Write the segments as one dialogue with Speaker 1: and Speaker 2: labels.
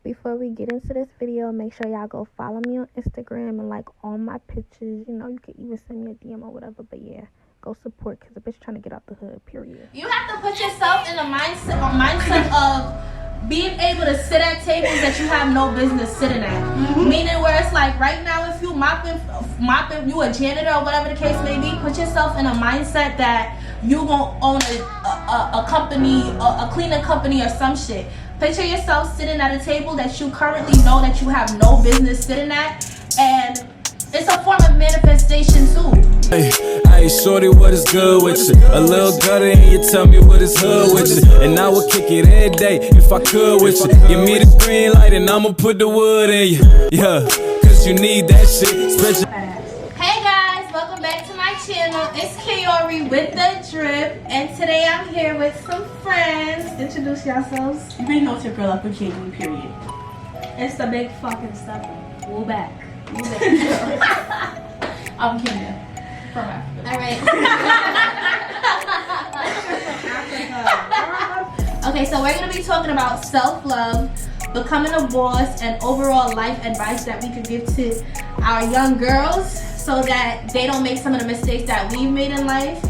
Speaker 1: Before we get into this video, make sure y'all go follow me on Instagram and like all my pictures. You know, you can even send me a DM or whatever. But yeah, go support because the bitch trying to get out the hood, period.
Speaker 2: You have to put yourself in a mindset of being able to sit at tables that you have no business sitting at. Meaning where it's like right now, if you mopping, you a janitor or whatever the case may be, put yourself in a mindset that you gonna own a company, a cleaning company or some shit. Picture yourself sitting at a table that you currently know that you have no business sitting at, and it's a form of manifestation too.
Speaker 3: Hey, shorty, what is good with you? A little gutter and you tell me what is hood with you. And I would kick it every day if I could with you. Give me the green light and I'ma put the wood in you. Yeah, cause you need that shit. Special.
Speaker 2: Hey guys, welcome back to my channel. It's Kiori with the Drip, and today I'm here with some friends. Introduce yourselves.
Speaker 4: You already know it's your girl up with King, period.
Speaker 2: It's the big fucking stepper. We're back.
Speaker 4: I'm Kenya. From Africa.
Speaker 2: Alright. Okay, so we're going to be talking about self-love, becoming a boss, and overall life advice that we could give to our young girls so that they don't make some of the mistakes that we've made in life.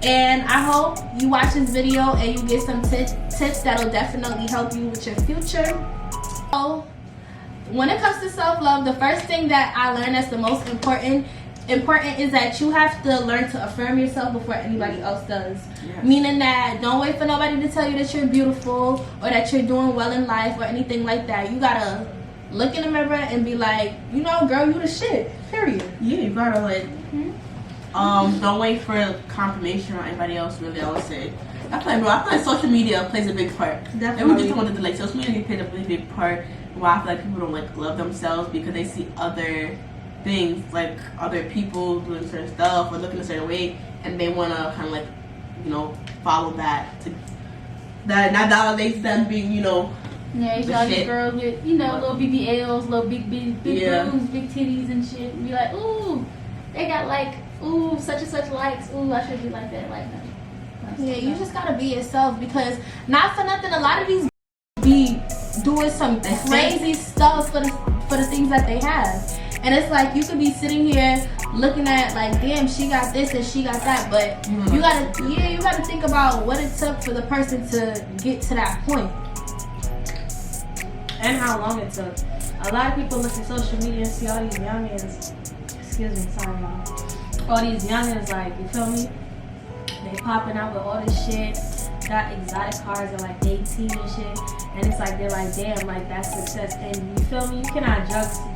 Speaker 2: And I hope you watch this video and you get some tips that'll definitely help you with your future. So, when it comes to self-love, the first thing that I learned that's the most important is that you have to learn to affirm yourself before anybody else does. Yes. Meaning that don't wait for nobody to tell you that you're beautiful or that you're doing well in life or anything like that. You gotta look in the mirror and be like, you know, girl, you the shit, period.
Speaker 4: Yeah, you gotta like, don't wait for confirmation or anybody else really else say. I feel like social media plays a big part.
Speaker 2: Definitely.
Speaker 4: And we just wanted to like social media plays a really big part why I feel like people don't like love themselves because they see other things, like other people doing certain stuff or looking a certain way, and they want to kind of like, you know, follow that that validates them being, you know,
Speaker 5: yeah, you saw these girls with, you know, little bbls, little big boobs, big titties and shit, and be like, ooh, they got like, ooh, such and such likes, ooh, I should be like that, like that.
Speaker 2: Yeah, you just gotta be yourself, because not for nothing, a lot of these be doing some crazy stuff for the things that they have. And it's like you could be sitting here looking at like, damn, she got this and she got that, but you gotta think about what it took for the person to get to that point.
Speaker 5: And how long it took. A lot of people look at social media and see all these youngins, excuse me, sorry y'all. All these youngins, like, you feel me? They popping out with all this shit, got exotic cars at like 18 and shit, and it's like they're like, damn, like that's success. And you feel me? You cannot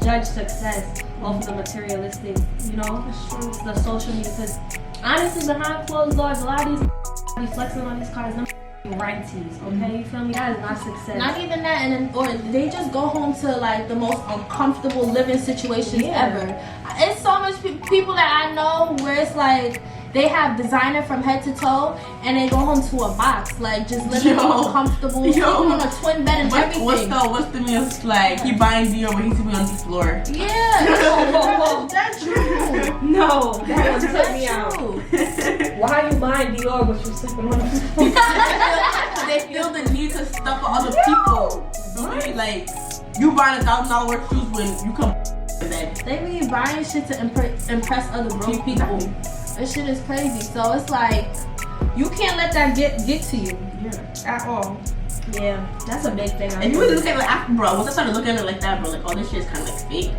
Speaker 5: judge success off of the materialistic, you know, the social media. Because honestly, behind closed doors, a lot of these be flexing on these cars, them renties, okay? You feel me? That is not success.
Speaker 2: Not even that, and then, or they just go home to like the most uncomfortable living situations ever. It's so much people that I know where it's like, they have designer from head to toe, and they go home to a box, like just living uncomfortable, sleeping on a twin bed and everything.
Speaker 4: What's the meals like? He buying Dior, but he's sleeping on the floor.
Speaker 2: Yeah, that's true.
Speaker 5: No, that one took me out. Why are you buying Dior but you're sleeping on the floor?
Speaker 4: They feel the need to stuff for other people. Right? Like you buying $1,000 worth of shoes when you come in bed.
Speaker 2: They be buying shit to impress other broke people. This shit is crazy. So it's like you can't let that get to you at all.
Speaker 5: Yeah, that's a big thing.
Speaker 4: And you really look at it like after, bro, once I started looking at it like that, bro, like all this shit is kind of like fake.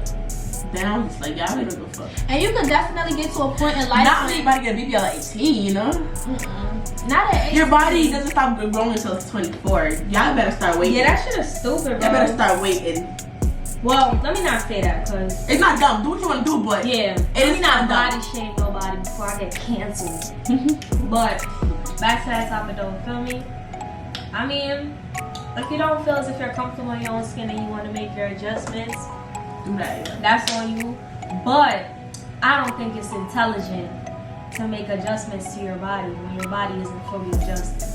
Speaker 4: Then I was just like, yeah, I really don't give a fuck.
Speaker 2: And you could definitely get to a point in life.
Speaker 4: Not anybody get a BBL at 18, you know?
Speaker 2: Not at 18.
Speaker 4: Your body doesn't stop growing until it's 24. Y'all better start waiting.
Speaker 5: Yeah, that shit is stupid, bro.
Speaker 4: Y'all better start waiting.
Speaker 5: Well, let me not say that, cause
Speaker 4: it's not dumb. Do what you want to do, but
Speaker 5: yeah,
Speaker 4: it is not dumb.
Speaker 5: Body shame nobody before I get canceled. But back to that topic, though. Feel me? I mean, if you don't feel as if you're comfortable in your own skin and you want to make your adjustments,
Speaker 4: do that. Yeah.
Speaker 5: That's on you. But I don't think it's intelligent to make adjustments to your body when your body isn't fully adjusted.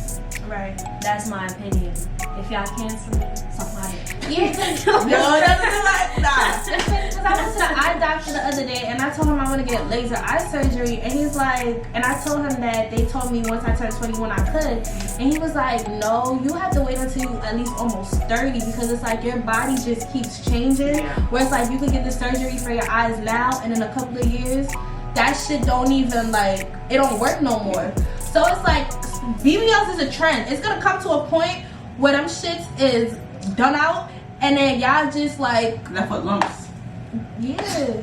Speaker 2: Right.
Speaker 5: That's my opinion. If y'all cancel me, suck my dick.
Speaker 2: Yeah.
Speaker 4: No, that's like that.
Speaker 2: because I went to the eye doctor the other day and I told him I want to get laser eye surgery, and he's like, and I told him that they told me once I turned 21 I could, and he was like, no, you have to wait until you at least almost 30, because it's like your body just keeps changing. Where it's like you could get the surgery for your eyes now, and in a couple of years, that shit don't even like, it don't work no more. So it's like BBLs is a trend. It's gonna come to a point where them shits is done out, and then y'all just like
Speaker 4: left with lumps.
Speaker 2: Yeah,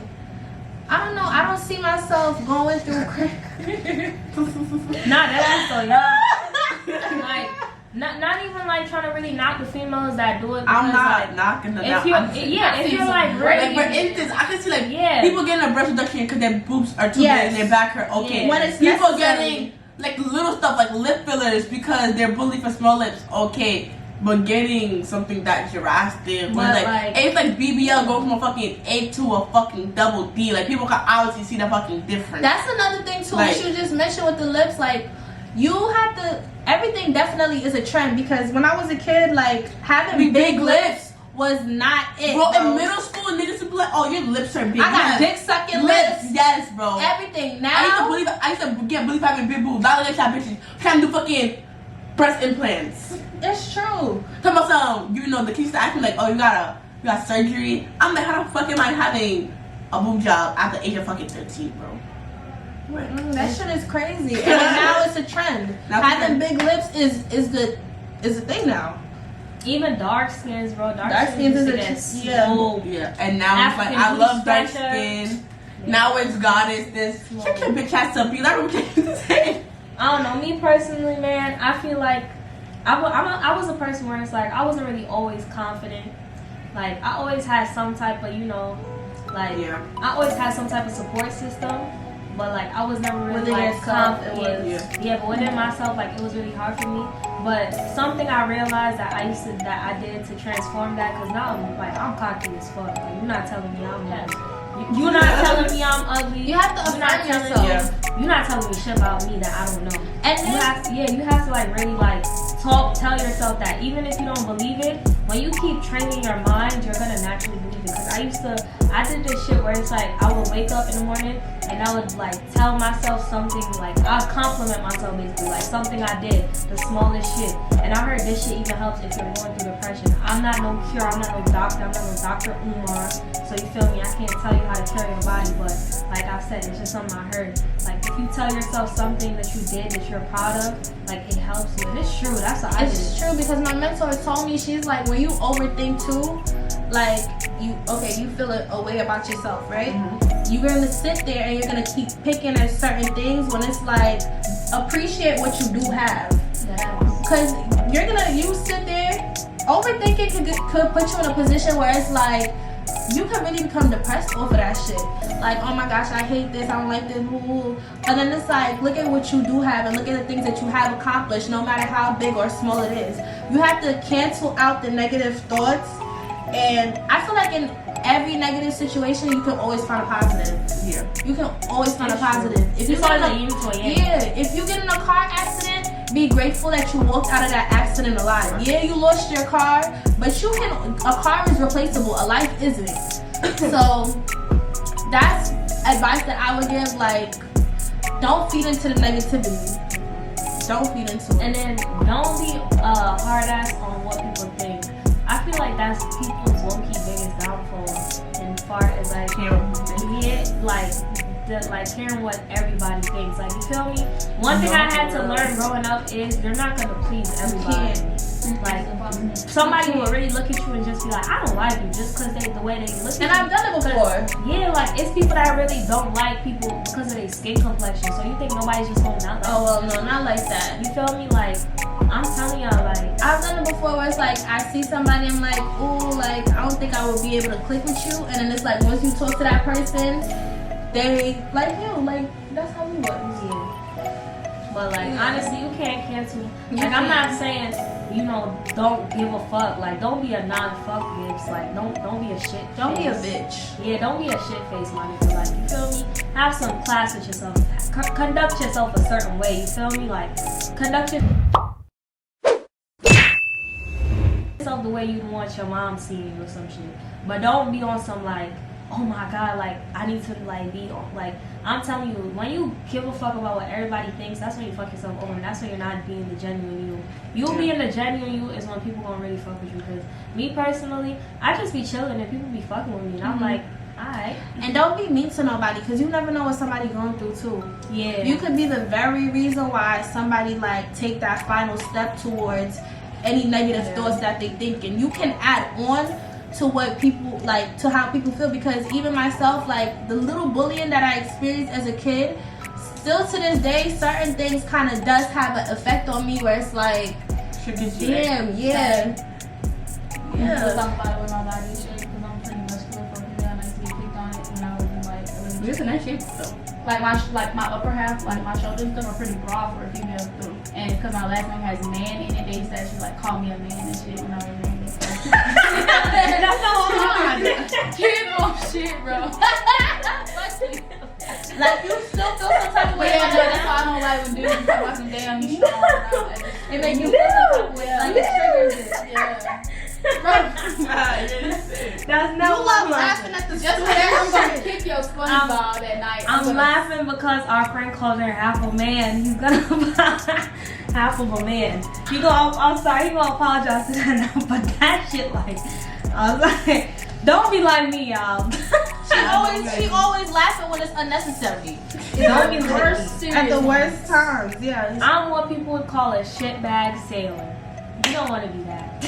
Speaker 2: I don't know. I don't see myself going through
Speaker 5: Nah, that's so y'all. Like, not even like trying to really knock the females that do it.
Speaker 4: I'm not
Speaker 5: like,
Speaker 4: knocking the.
Speaker 5: If you're like really,
Speaker 4: like for instance, I can see like people getting a breast reduction because their boobs are too big and their back hurt. Okay,
Speaker 2: when it's
Speaker 4: people
Speaker 2: necessary.
Speaker 4: getting like little stuff like lip fillers because they're bullied for small lips. Okay. But getting something that drastic, where like it's like BBL go from a fucking A to a fucking double D. Like people can obviously see the fucking difference.
Speaker 2: That's another thing too.
Speaker 4: Like,
Speaker 2: what you just mentioned with the lips, like you have to. Everything definitely is a trend, because when I was a kid, like having big lips was not it.
Speaker 4: Bro, in middle school, niggas would be like, "Oh, your lips are big."
Speaker 2: I got dick sucking lips.
Speaker 4: Yes, bro.
Speaker 2: Everything. Now
Speaker 4: I used to get bullied for having big boobs. Now look at bitches trying to do fucking breast implants.
Speaker 2: It's true.
Speaker 4: Talking about some, you know, the kids ask me like, "Oh, you got surgery." I'm like, how the fuck am I having a boob job at the age of fucking 13, bro?
Speaker 2: That shit is crazy. And now it's a trend. Having big lips is the thing now.
Speaker 5: Even dark skins, bro. Dark
Speaker 2: skins is
Speaker 5: a
Speaker 4: yeah. And now it's like, I love dark skin. Yeah. Now it's goddess. This shut your bitch ass up. You never say.
Speaker 5: I don't know. Me personally, man, I feel like I was a person where it's like I wasn't really always confident. Like I always had some type of, you know, like I always had some type of support system, but like I was never really like confident. But within myself, like it was really hard for me. But something I realized that I did to transform that, because now I'm cocky as fuck. Like you're not telling me I'm that. You're not telling me I'm ugly.
Speaker 2: You have to affirm yourself.
Speaker 5: You're not telling me shit about me that I don't know. And you have to like really like tell yourself that even if you don't believe it, when you keep training your mind, you're gonna naturally believe it. Because I did this shit where it's like I would wake up in the morning and I would like tell myself something, like I'd compliment myself basically, like something I did, the smallest shit. And I heard this shit even helps if you're going through depression. I'm not no cure, I'm not no doctor, I'm not no Dr. Umar. So you feel me? I can't tell you how to carry your body, but like I said, it's just something I heard. Like if you tell yourself something that you did that you're proud of, like it helps you. And it's true, that's what I did.
Speaker 2: It's true, because my mentor told me, she's like, when you overthink too, like you feel a way about yourself, right? Mm-hmm. You're gonna sit there and you're gonna keep picking at certain things when it's like, appreciate what you do have. Because you sit there, overthinking could put you in a position where it's like, you can really become depressed over that shit. Like, oh my gosh, I hate this, I don't like this, woo. But then it's like, look at what you do have and look at the things that you have accomplished, no matter how big or small it is. You have to cancel out the negative thoughts. And I feel like in every negative situation, you can always find a positive. Yeah. You can always find a positive. If you if you get in a car accident, be grateful that you walked out of that accident alive. Yeah, you lost your car, but a car is replaceable. A life isn't. So that's advice that I would give. Like, don't feed into the negativity. Don't feed into it.
Speaker 5: And then don't be hard ass on what people think. I feel like that's people's low-key biggest downfall in far as like hearing what everybody thinks. Like, you feel me? One thing I had to learn growing up is you're not gonna please everybody. Like, somebody will really look at you and just be like, I don't like you just because the way they look at you.
Speaker 2: And I've done it before.
Speaker 5: Yeah, like it's people that really don't like people because of their skin complexion. So you think nobody's just gonna not like
Speaker 2: you? Oh well, no, not like that.
Speaker 5: You feel me? Like, I'm telling y'all, like,
Speaker 2: I've done it before where it's like I see somebody, I'm like, ooh, like I don't think I would be able to click with you, and then it's like once you talk to that person, they like you, like that's how we work.
Speaker 5: Yeah. But like honestly, you can't cancel. Like I'm not saying, you know, don't give a fuck. Like don't be a non-fuck bitch. Like don't be a shit.
Speaker 2: Don't
Speaker 5: face.
Speaker 2: be a bitch.
Speaker 5: Yeah, don't be a shit face, my nigga. Like you feel me? Have some class with yourself. Conduct yourself a certain way. You feel me? Like conduct yourself the way you want your mom seeing you or some shit. But don't be on some like, oh my god, like I need to like be like, I'm telling you, when you give a fuck about what everybody thinks, that's when you fuck yourself over, and that's when you're not being the genuine you. You being the genuine you is when people gonna really fuck with you. Because me personally, I just be chilling and people be fucking with me, and I'm like, alright.
Speaker 2: And don't be mean to nobody, because you never know what somebody going through too.
Speaker 5: Yeah.
Speaker 2: You could be the very reason why somebody like take that final step towards any negative thoughts that they think, and you can add on to what people like, to how people feel. Because even myself, like the little bullying that I experienced as a kid, still to this day, certain things kind of does have an effect on me where it's like, damn, yeah.
Speaker 6: Let's talk about it with my body shape, because I'm pretty muscular for a female, and I used to get picked on it when I was in like elementary.
Speaker 4: You're in that shape though.
Speaker 6: Like my upper half, like my shoulders and stuff are pretty broad for a female. And because my last name has man in it, they used to actually like call me a man and shit when I was younger.
Speaker 5: That's so hard.
Speaker 6: Kid on shit, bro.
Speaker 2: Like you still feel some type of
Speaker 6: But
Speaker 2: way.
Speaker 6: yeah, no, that's why I don't like when dudes talk about some damn you strong.
Speaker 2: It make you feel some type of way. Like it triggers it.
Speaker 6: Yeah.
Speaker 5: That's not
Speaker 2: You
Speaker 5: what
Speaker 2: love
Speaker 5: I'm
Speaker 2: laughing at the
Speaker 6: Just
Speaker 2: stupid
Speaker 6: because I'm
Speaker 2: shit.
Speaker 6: gonna kick your SpongeBob that night.
Speaker 5: I'm laughing because our friend calls her half a man. He's gonna half of a man. I'm sorry, he gonna apologize to that now, but that shit like, I was like, don't be like me, y'all.
Speaker 2: She always laughing when it's unnecessary.
Speaker 5: Don't be like me.
Speaker 2: At the worst times, yeah.
Speaker 5: I'm what people would call a shitbag sailor. You don't want to be that.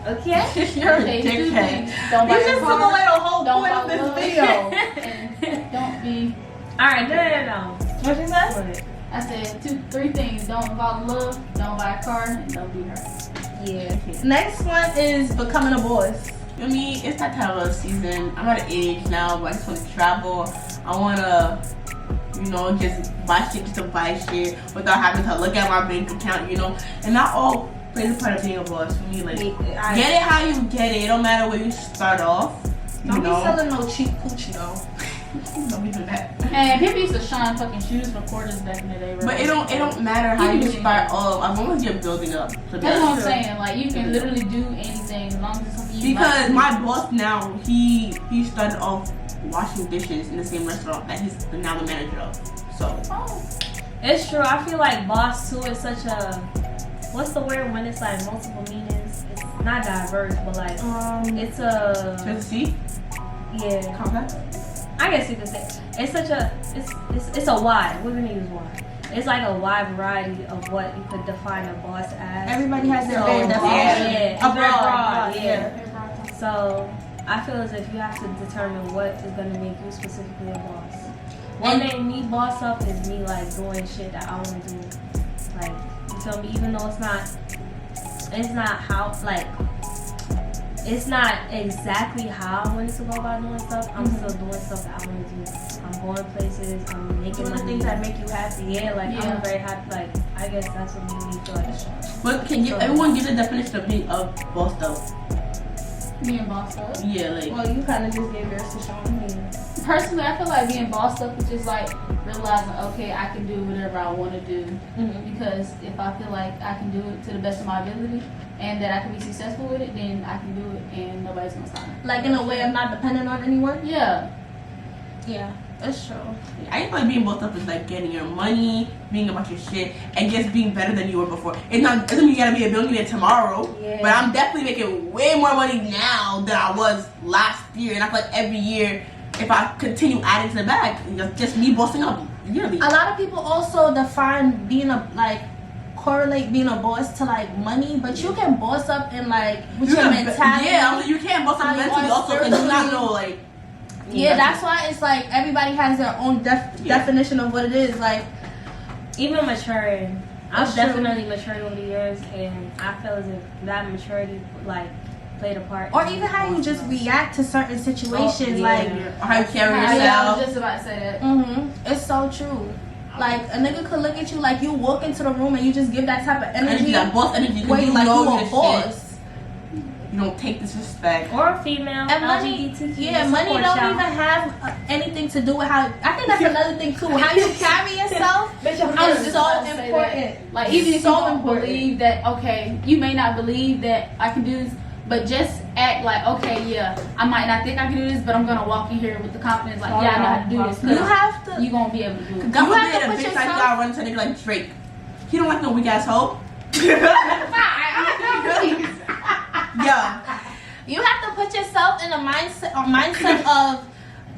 Speaker 5: Okay?
Speaker 4: You're a
Speaker 6: Okay, two
Speaker 4: dickhead.
Speaker 6: things. Don't
Speaker 2: You
Speaker 6: buy
Speaker 2: just
Speaker 6: your
Speaker 2: took
Speaker 6: car.
Speaker 2: away the whole
Speaker 6: Don't
Speaker 2: point of
Speaker 6: buy
Speaker 2: this
Speaker 6: love.
Speaker 2: video.
Speaker 6: And don't be.
Speaker 5: Alright, no.
Speaker 2: What you said?
Speaker 6: I said three things. Don't fall in love, don't buy a car, and don't be hurt.
Speaker 5: Yeah.
Speaker 2: Next one is becoming a boss.
Speaker 4: I mean, it's that time of season. I'm at an age now where I just want to travel. I want to, just buy shit just to buy shit without having to look at my bank account, And that all plays a part of being a boss for me. Like, get it how you get it. It don't matter where you start off.
Speaker 2: Don't be selling no cheap coochie though.
Speaker 4: Don't be doing that.
Speaker 6: And people used to shine fucking shoes for quarters back in the day, bro.
Speaker 4: But it don't matter how you start off as long as you're building up. So
Speaker 6: That's what I'm saying. Like, you can literally do anything as long as it's something you
Speaker 4: Because
Speaker 6: like.
Speaker 4: my boss now, he started off washing dishes in the same restaurant that he's now the manager of. So
Speaker 5: It's true. I feel like boss too is such a, what's the word when it's like multiple meanings? It's not diverse, but like it's a
Speaker 4: to see
Speaker 5: yeah.
Speaker 4: complex.
Speaker 5: I guess you could say it's such a it's a wide. We're gonna use wide. It's like a wide variety of what you could define a boss as.
Speaker 2: Everybody has their
Speaker 5: So,
Speaker 2: own definition.
Speaker 5: Yeah, it's very
Speaker 2: Abroad,
Speaker 5: broad. Yeah. So I feel as if you have to determine what is gonna make you specifically a boss. What made me boss up is me like doing shit that I want to do. Like, you feel me? Even though it's not how like. It's not exactly how I wanted to go about doing stuff. I'm still doing stuff that I want to do. I'm going places. I'm making
Speaker 2: Doing the
Speaker 5: money.
Speaker 2: things that make you happy.
Speaker 5: Yeah, like I'm very happy. Like I guess that's what made me feel like.
Speaker 4: But everyone give the definition of being a boss though?
Speaker 6: Being bossed up.
Speaker 4: Yeah, like
Speaker 2: Well, you kind of just gave yours to Sean.
Speaker 6: Personally, I feel like being bossed up is just like realizing, okay, I can do whatever I want to do. Because if I feel like I can do it to the best of my ability and that I can be successful with it, then I can do it and nobody's gonna stop me.
Speaker 2: Like in a way of not dependent on anyone.
Speaker 6: Yeah.
Speaker 2: Yeah, that's true.
Speaker 4: I feel like being bossed up is like getting your money, being about your shit, and just being better than you were before. It doesn't mean you gotta be a billionaire tomorrow, but I'm definitely making way more money now than I was last year, and I feel like every year, if I continue adding to the bag, just me bossing up yearly.
Speaker 2: A lot of people also define being correlate being a boss to like money, but you can boss up in like with your mentality.
Speaker 4: Yeah, you can't boss up mentally also because you not know like.
Speaker 2: Yeah, that's why it's like everybody has their own definition of what it is. Like
Speaker 5: Even maturing,
Speaker 2: That's
Speaker 5: I've definitely matured over the years, and I feel as if that maturity like played a part.
Speaker 2: or
Speaker 5: in
Speaker 2: even how you
Speaker 5: bossing
Speaker 2: just
Speaker 5: up.
Speaker 2: react to certain situations,
Speaker 5: yeah.
Speaker 2: like
Speaker 4: Or how you carry
Speaker 6: Yeah, I
Speaker 4: yourself.
Speaker 6: was just about to say that.
Speaker 2: it's so true. Like a nigga could look at you like you walk into the room and you just give that type of energy,
Speaker 4: That boss energy.
Speaker 2: where you like
Speaker 4: know
Speaker 2: you
Speaker 4: your
Speaker 2: a
Speaker 4: shit.
Speaker 2: boss.
Speaker 4: You don't take disrespect.
Speaker 5: Or a female,
Speaker 2: And money,
Speaker 5: LGBTQ
Speaker 2: money
Speaker 5: support
Speaker 2: don't
Speaker 5: child.
Speaker 2: even have anything to do with how. I think that's another thing too. How you carry yourself
Speaker 6: I was
Speaker 2: is
Speaker 6: just
Speaker 2: so
Speaker 6: about to say
Speaker 2: important.
Speaker 6: that. Like, even if
Speaker 2: So
Speaker 6: you don't
Speaker 2: important.
Speaker 6: believe that, okay, you may not believe that I can do this, But just act like, okay, yeah, I might not think I can do this, but I'm gonna walk in here with the confidence, like, yeah, I know how to do this.
Speaker 2: You have to.
Speaker 6: You gonna be able to do it.
Speaker 4: God
Speaker 2: You have
Speaker 4: forbid
Speaker 2: to
Speaker 4: a
Speaker 2: put
Speaker 4: bitch like
Speaker 2: yourself-
Speaker 4: y'all run to a nigga like Drake. He don't like no weak ass hoe. Yeah.
Speaker 2: You have to put yourself in a mindset of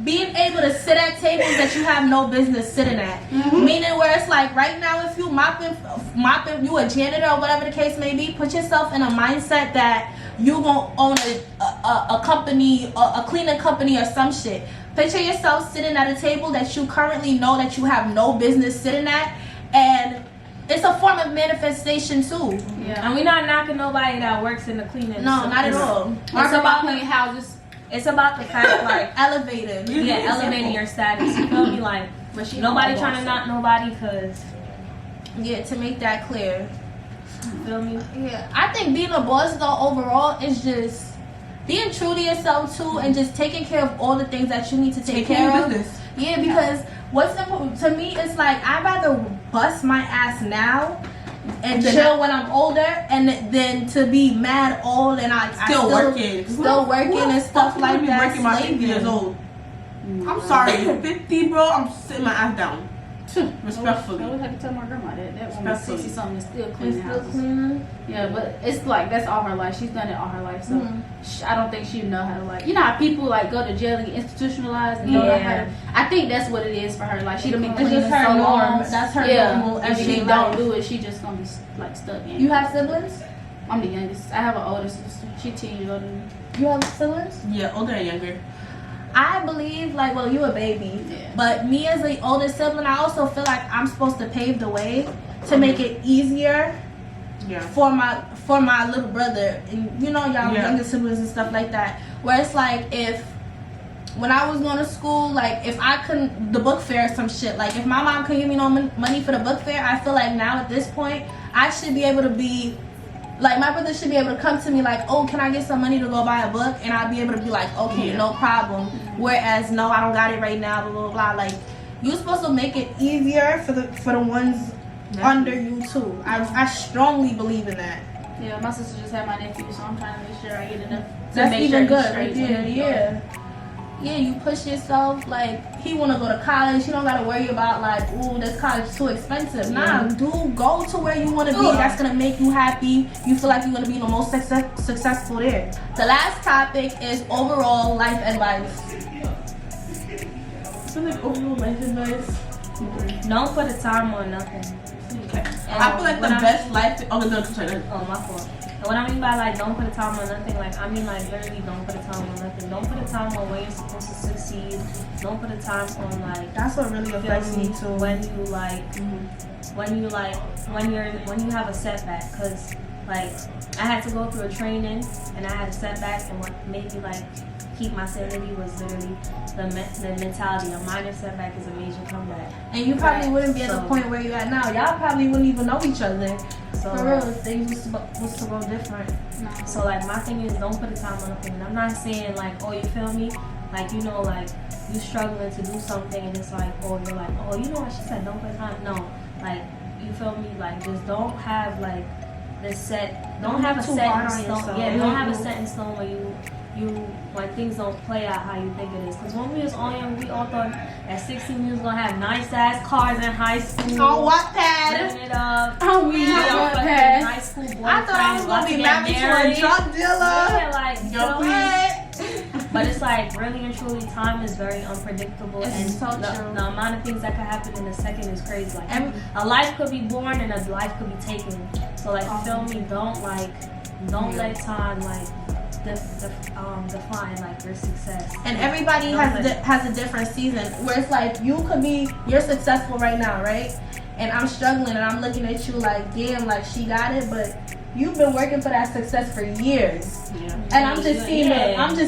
Speaker 2: being able to sit at tables that you have no business sitting at. Meaning where it's like right now, if you mopping, you a janitor or whatever the case may be, put yourself in a mindset that you gonna own a company, a cleaning company or some shit. Picture yourself sitting at a table that you currently know that you have no business sitting at, and it's a form of manifestation too.
Speaker 5: Yeah, and we're not knocking nobody that works in the cleaning.
Speaker 2: No, not at all.
Speaker 5: It's about cleaning houses. It's about the fact, like,
Speaker 2: Elevated.
Speaker 5: yeah, elevating your status. You feel me? Like, nobody trying to knock nobody, cause
Speaker 2: Yeah, to make that clear.
Speaker 5: you feel me?
Speaker 2: Yeah, I think being a boss though overall is just being true to yourself too, and just taking care of all the things that you need to take care of.
Speaker 4: Business.
Speaker 2: Yeah, because what's important to me is like I'd rather bust my ass now and chill when I'm older, and then to be mad old and I
Speaker 4: Still working
Speaker 2: and stuff like that.
Speaker 4: Working my 50 years old. I'm sorry, 50, bro. I'm sitting my ass down. Respectfully.
Speaker 6: I always have to tell my grandma that woman
Speaker 4: Respectfully.
Speaker 6: 60 something is still cleaning houses. Yeah, but it's like that's all her life. She's done it all her life, so I don't think she know how to, like, you know how people like go to jail and get institutionalized and don't know how to. I think that's what it is for her. Like she done been
Speaker 2: It's
Speaker 6: cleaning
Speaker 2: just her
Speaker 6: so
Speaker 2: norm.
Speaker 6: long.
Speaker 2: That's her normal
Speaker 6: If she
Speaker 2: everyday
Speaker 6: don't
Speaker 2: life.
Speaker 6: do it, she just gonna be like stuck in.
Speaker 2: You have siblings?
Speaker 6: I'm the youngest. I have an older sister. She 10 years older than me.
Speaker 2: You have siblings?
Speaker 4: Yeah, older and younger.
Speaker 2: I believe, like, well, you a baby,
Speaker 6: Yeah.
Speaker 2: but me as the older sibling, I also feel like I'm supposed to pave the way to make it easier
Speaker 4: Yeah.
Speaker 2: for my little brother, and you know, y'all younger siblings and stuff like that. Where it's like, if when I was going to school, like if I couldn't, the book fair or some shit, like if my mom couldn't give me no money for the book fair, I feel like now at this point I should be able to be like, my brother should be able to come to me like, oh, can I get some money to go buy a book? And I'll be able to be like, okay, no problem. Whereas, no, I don't got it right now, blah, blah, blah. Like, you're supposed to make it easier for the ones under you, too. I strongly believe in that.
Speaker 6: Yeah, my sister just had my nephew, so I'm trying to make sure I get enough. To
Speaker 2: That's
Speaker 6: make
Speaker 2: even
Speaker 6: sure
Speaker 2: good
Speaker 6: he's
Speaker 2: right
Speaker 6: straight
Speaker 2: there,
Speaker 6: to
Speaker 2: yeah. Yeah, you push yourself, like, he want to go to college, you don't got to worry about, like, ooh, this college is too expensive. Nah, dude, go to where you want to be. That's going to make you happy. You feel like you're going to be the most successful there. The last topic is overall life advice.
Speaker 4: So like overall life advice.
Speaker 5: Don't put a time on nothing.
Speaker 4: Okay. I feel like the best life. Oh, no, sorry.
Speaker 5: Oh, my fault. And what I mean by like don't put a time on nothing, like I mean like literally don't put a time on nothing. Don't put a time on when you're supposed to succeed. Don't put a time on like
Speaker 2: That's what really affects me too.
Speaker 5: when you like when you have a setback, because like I had to go through a training and I had a setback, and what made me like keep my sanity was literally the mentality. A minor setback is a major comeback.
Speaker 2: And you probably wouldn't be at the point where you're at now. Y'all probably wouldn't even know each other.
Speaker 5: So
Speaker 2: For real, things was to go different.
Speaker 5: So like my thing is don't put a time on nothing. And I'm not saying like, oh, you feel me? Like, you know, like you struggling to do something and it's like, oh, you're like, oh, you know what she said, don't put time. No, like, you feel me? Like, just don't have like this set, don't have a
Speaker 2: too
Speaker 5: set
Speaker 2: hard
Speaker 5: in
Speaker 2: on
Speaker 5: stone.
Speaker 2: yourself.
Speaker 5: Yeah, don't have a set in stone where you when things don't play out how you think it is. Because when we was all young, we all thought at 16 we was gonna have nice ass cars in high school.
Speaker 2: On Wattpad.
Speaker 5: Living it up.
Speaker 6: Oh, we
Speaker 5: Yeah, fucking high school boyfriend.
Speaker 2: I thought I was gonna be married to a drug dealer.
Speaker 5: Yeah, like, you know
Speaker 2: What?
Speaker 5: but it's like really and truly, time is very unpredictable,
Speaker 2: It's
Speaker 5: and
Speaker 2: so
Speaker 5: the
Speaker 2: true.
Speaker 5: amount of things that could happen in a second is crazy. Like a life could be born and a life could be taken. So like, you feel me? Don't let time like define like your success.
Speaker 2: And everybody has a different season where it's like you're successful right now, right? And I'm struggling and I'm looking at you like, damn, like she got it, but you've been working for that success for years.
Speaker 4: Yeah.
Speaker 2: And I'm just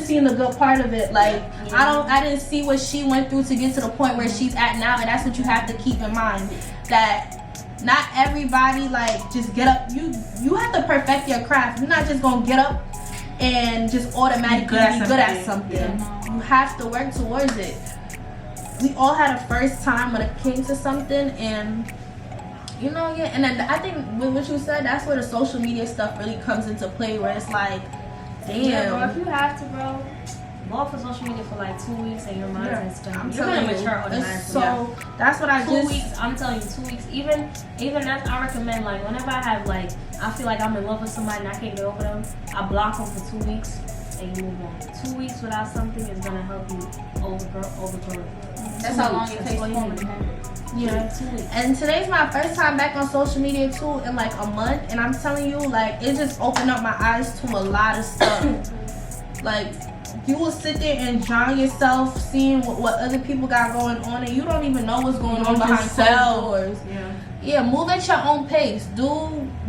Speaker 2: seeing the good part of it. Like I didn't see what she went through to get to the point where she's at now, and that's what you have to keep in mind. That not everybody like just get up. You have to perfect your craft. You're not just gonna get up and just automatically be good at something. Yeah. You have to work towards it. We all had a first time when it came to something, and you know, and then I think with what you said, that's where the social media stuff really comes into play, where it's like
Speaker 5: Yeah, bro, if you have to, bro, go off of social media for like 2 weeks and your mind's done. You're gonna mature automatically.
Speaker 2: So that's what I
Speaker 5: 2 weeks. I'm telling you, 2 weeks. Even that's I recommend. Like whenever I have like I feel like I'm in love with somebody and I can't get over them, I block them for 2 weeks and you move on. 2 weeks without something is gonna help you overgrow it.
Speaker 6: That's how long it takes for me.
Speaker 5: Yeah, 2 weeks.
Speaker 2: And today's my first time back on social media too in like a month, and I'm telling you, like, it just opened up my eyes to a lot of stuff. Like, you will sit there and drown yourself seeing what other people got going on, and you don't even know what's going on behind closed doors. Yeah, move at your own pace. Do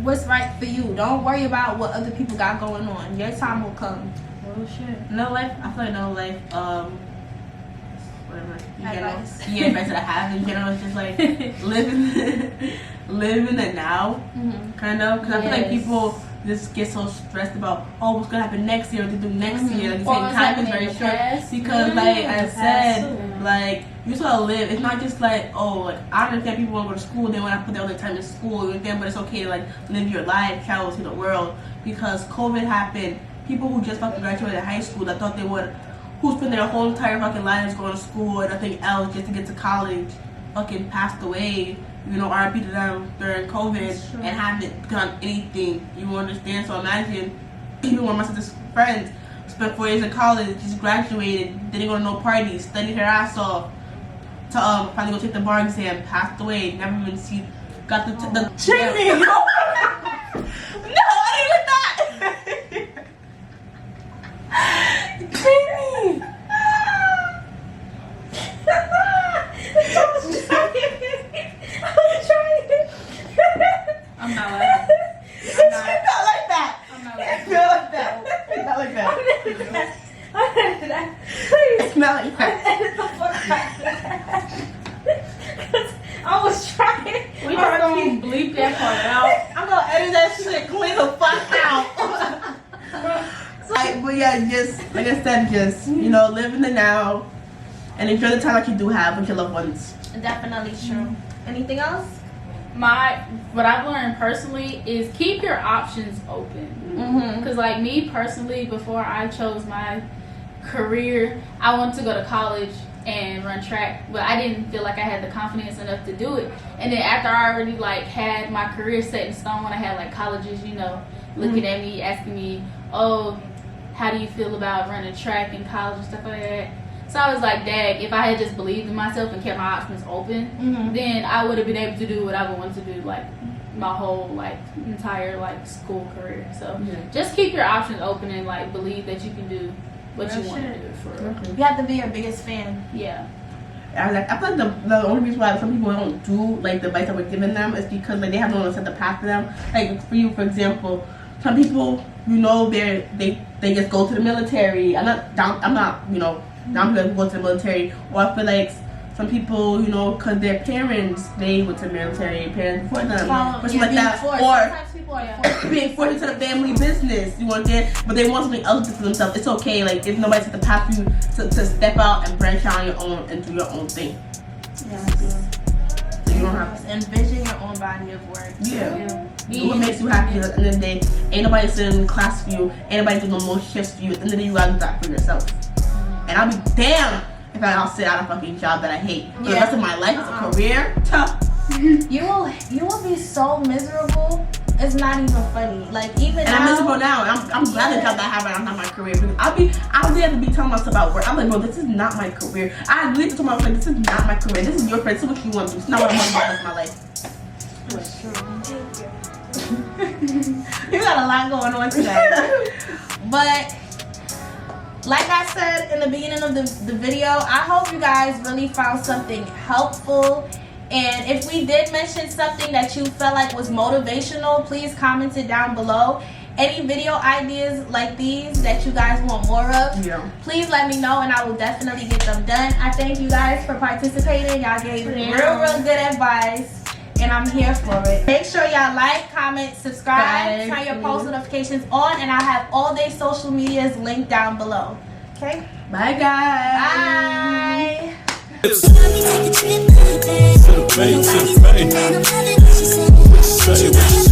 Speaker 2: what's right for you. Don't worry about what other people got going on. Your time will come.
Speaker 5: Oh shit.
Speaker 4: No life. I feel like no life. Whatever.
Speaker 2: Advice.
Speaker 4: Yeah, advice that I have in general is just like live in the now, kind of. Because I feel like people just get so stressed about what's gonna happen next year, what to do next year. Like, the same time is very short because, like I said, like you just gotta live. It's not just like like I understand people want to go to school, they want to put their other time in school, but it's okay to like live your life, travel, see the world. Because COVID happened, people who just fucking graduated high school that thought they would. Who spent their whole entire fucking lives going to school and nothing else just to get to college, fucking passed away. You know, RIP to them during COVID and haven't done anything. You understand? So imagine even one of my sister's friends spent 4 years in college, just graduated, didn't go to no parties, studied her ass off to finally go take the bar exam, passed away, never even see, got the Jamie! No, I didn't that! Jamie!
Speaker 6: I'm not laughing.
Speaker 4: It's not like that.
Speaker 6: I'm not
Speaker 4: It's
Speaker 6: laughing.
Speaker 4: not like that. It's not like that. It's not like that.
Speaker 2: I was trying.
Speaker 6: We just gonna bleep that part out.
Speaker 4: I'm gonna edit that shit clean the fuck out. But yeah, just like I said, just live in the now and enjoy the time that you do have with your loved ones.
Speaker 2: Definitely true. Anything else?
Speaker 6: What I've learned personally is keep your options open. Because like me personally, before I chose my career, I wanted to go to college and run track, but I didn't feel like I had the confidence enough to do it. And then after I already like had my career set in stone, when I had like colleges, looking at me, asking me, oh, how do you feel about running track in college and stuff like that? So I was like, dang, if I had just believed in myself and kept my options open, then I would have been able to do what I wanted to do, like my whole like entire like school career. So just keep your options open and like believe that you can do what you want to do for real.
Speaker 2: You have to be your biggest fan.
Speaker 6: Yeah.
Speaker 4: I feel like the only reason why some people don't do like the advice that we're giving them is because like they have no one to set the path for them. Like for you, for example, some people they just go to the military. I'm not down to go to the military. Or I feel like some people, because their parents, they went to the military, parents before them, or something like that.
Speaker 2: Forced.
Speaker 4: Or
Speaker 2: Sometimes people are forced.
Speaker 4: being forced into the family business, but they want something else for themselves. It's okay, like if nobody's at the path for you to step out and branch out on your own and do your own thing.
Speaker 2: Yeah.
Speaker 4: So you don't have to
Speaker 2: envision your own body of work.
Speaker 4: Do what makes you happy at the end of the day. Ain't nobody sitting in class for you. Ain't nobody doing no more shifts for you. At the end of the day, you gotta do that for yourself. And I'll be damned if I'll sit out a fucking job that I hate for the rest of my life as a career.
Speaker 2: You will be so miserable. It's not even funny. Like even
Speaker 4: and
Speaker 2: now,
Speaker 4: I'm miserable now. I'm glad the job that I have right now is not my career. Because I'll be have to be telling myself about work. I'm like, bro, this is not my career. I really have to tell myself like, this is not my career. This is your career. This is what you want to do. It's not what I want to do for my life.
Speaker 2: that's true.
Speaker 4: You got a lot going on today.
Speaker 2: But like I said in the beginning of the video, I hope you guys really found something helpful. And if we did mention something that you felt like was motivational, please comment it down below. Any video ideas like these that you guys want more of, please let me know and I will definitely get them done. I thank you guys for participating. Y'all gave real good advice. And I'm here for it. Make sure y'all like, comment, subscribe, turn your post notifications on, and I'll have all their social medias linked down below. Okay?
Speaker 4: Bye, guys.
Speaker 2: Bye.
Speaker 3: To the bay, to the bay. Say what you say.